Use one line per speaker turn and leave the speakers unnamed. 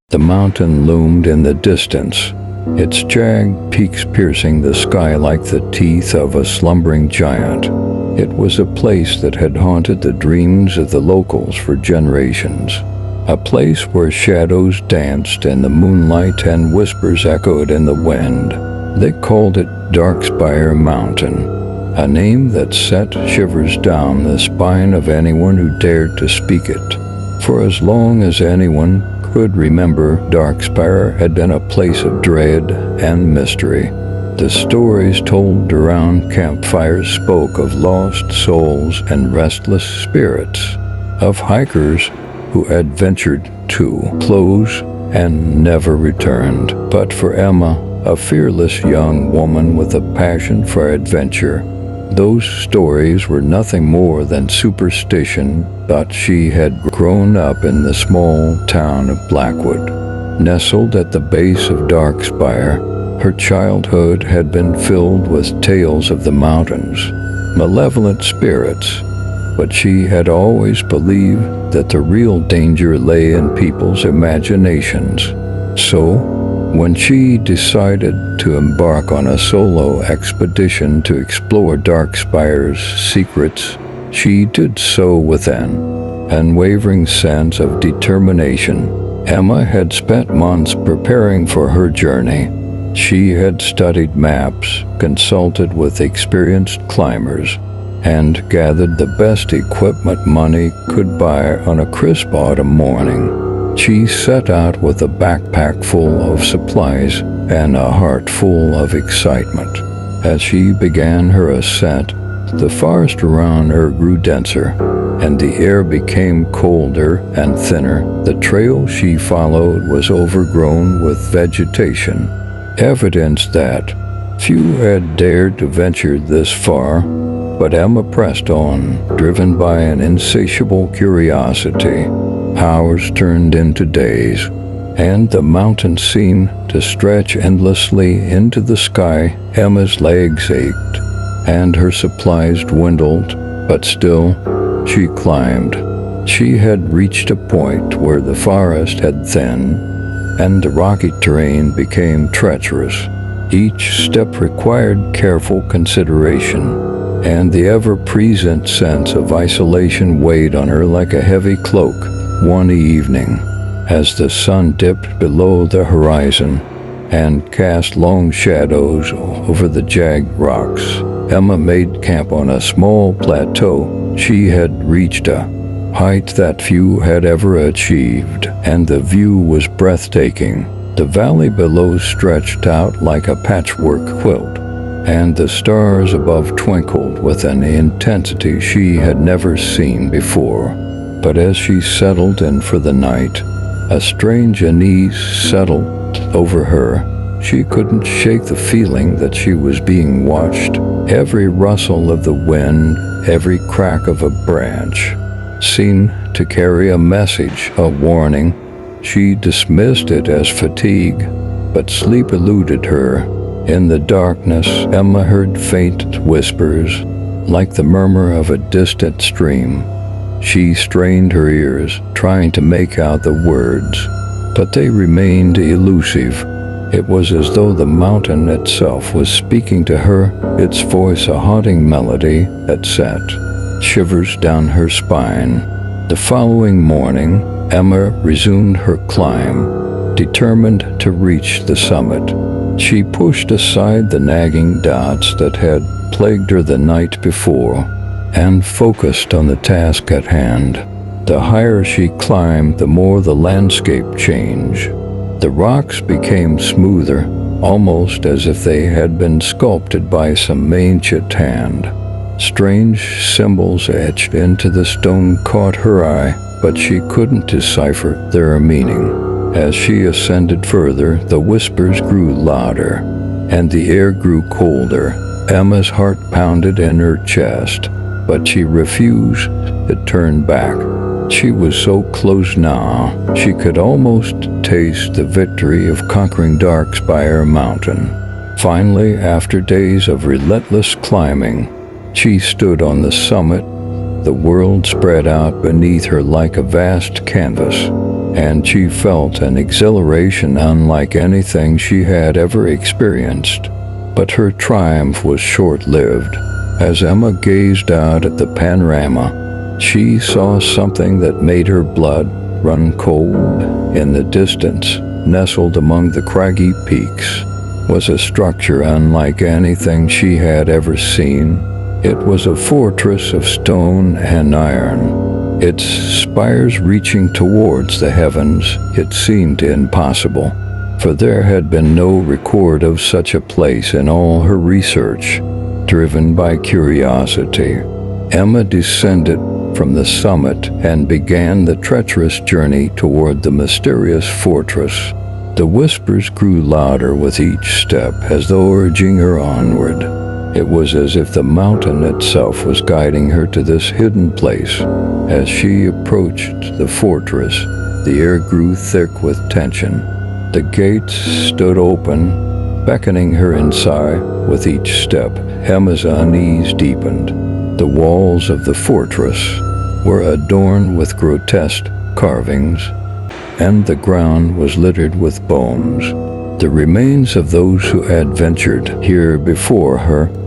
The mountain loomed in the distance, its jagged peaks piercing the sky like the teeth of a slumbering giant. It was a place that had haunted the dreams of the locals for generations. A place where shadows danced in the moonlight and whispers echoed in the wind. They called it Darkspire Mountain, a name that set shivers down the spine of anyone who dared to speak it. For as long as anyone could remember, Darkspire had been a place of dread and mystery. The stories told around campfires spoke of lost souls and restless spirits, of hikers who had ventured to close and never returned. But for Emma, a fearless young woman with a passion for adventure, those stories were nothing more than superstition. But she had grown up in the small town of Blackwood. Nestled at the base of Darkspire, her childhood had been filled with tales of the mountains, malevolent spirits, but she had always believed that the real danger lay in people's imaginations. So, when she decided to embark on a solo expedition to explore Darkspire's secrets, she did so with an unwavering sense of determination. Emma had spent months preparing for her journey. She had studied maps, consulted with experienced climbers, and gathered the best equipment money could buy on a crisp autumn morning. She set out with a backpack full of supplies and a heart full of excitement. As she began her ascent, the forest around her grew denser, and the air became colder and thinner. The trail she followed was overgrown with vegetation, evidence that few had dared to venture this far. But Emma pressed on, driven by an insatiable curiosity. Hours turned into days, and the mountain seemed to stretch endlessly into the sky. Emma's legs ached, and her supplies dwindled, but still, she climbed. She had reached a point where the forest had thinned, and the rocky terrain became treacherous. Each step required careful consideration, and the ever-present sense of isolation weighed on her like a heavy cloak. One evening, as the sun dipped below the horizon and cast long shadows over the jagged rocks, Emma made camp on a small plateau. She had reached a height that few had ever achieved, and the view was breathtaking. The valley below stretched out like a patchwork quilt, and the stars above twinkled with an intensity she had never seen before. But as she settled in for the night, a strange unease settled over her. She couldn't shake the feeling that she was being watched. Every rustle of the wind, every crack of a branch, seemed to carry a message, a warning. She dismissed it as fatigue, but sleep eluded her. In the darkness, Emma heard faint whispers, like the murmur of a distant stream. She strained her ears, trying to make out the words, but they remained elusive. It was as though the mountain itself was speaking to her, its voice a haunting melody that sent shivers down her spine. The following morning, Emma resumed her climb, determined to reach the summit. She pushed aside the nagging doubts that had plagued her the night before and focused on the task at hand. The higher she climbed, the more the landscape changed. The rocks became smoother, almost as if they had been sculpted by some ancient hand. Strange symbols etched into the stone caught her eye, but she couldn't decipher their meaning. As she ascended further, the whispers grew louder, and the air grew colder. Emma's heart pounded in her chest, but she refused to turn back. She was so close now, she could almost taste the victory of conquering Darkspire Mountain. Finally, after days of relentless climbing, she stood on the summit. The world spread out beneath her like a vast canvas. and she felt an exhilaration unlike anything she had ever experienced. But her triumph was short-lived. As Emma gazed out at the panorama, she saw something that made her blood run cold. In the distance, nestled among the craggy peaks, was a structure unlike anything she had ever seen. It was a fortress of stone and iron, its spires reaching towards the heavens. It seemed impossible, for there had been no record of such a place in all her research. Driven by curiosity, Emma descended from the summit and began the treacherous journey toward the mysterious fortress. The whispers grew louder with each step, as though urging her onward. It was as if the mountain itself was guiding her to this hidden place. As she approached the fortress, the air grew thick with tension. The gates stood open, beckoning her inside. With each step, Emma's unease deepened. The walls of the fortress were adorned with grotesque carvings, and the ground was littered with bones, the remains of those who had ventured here before her.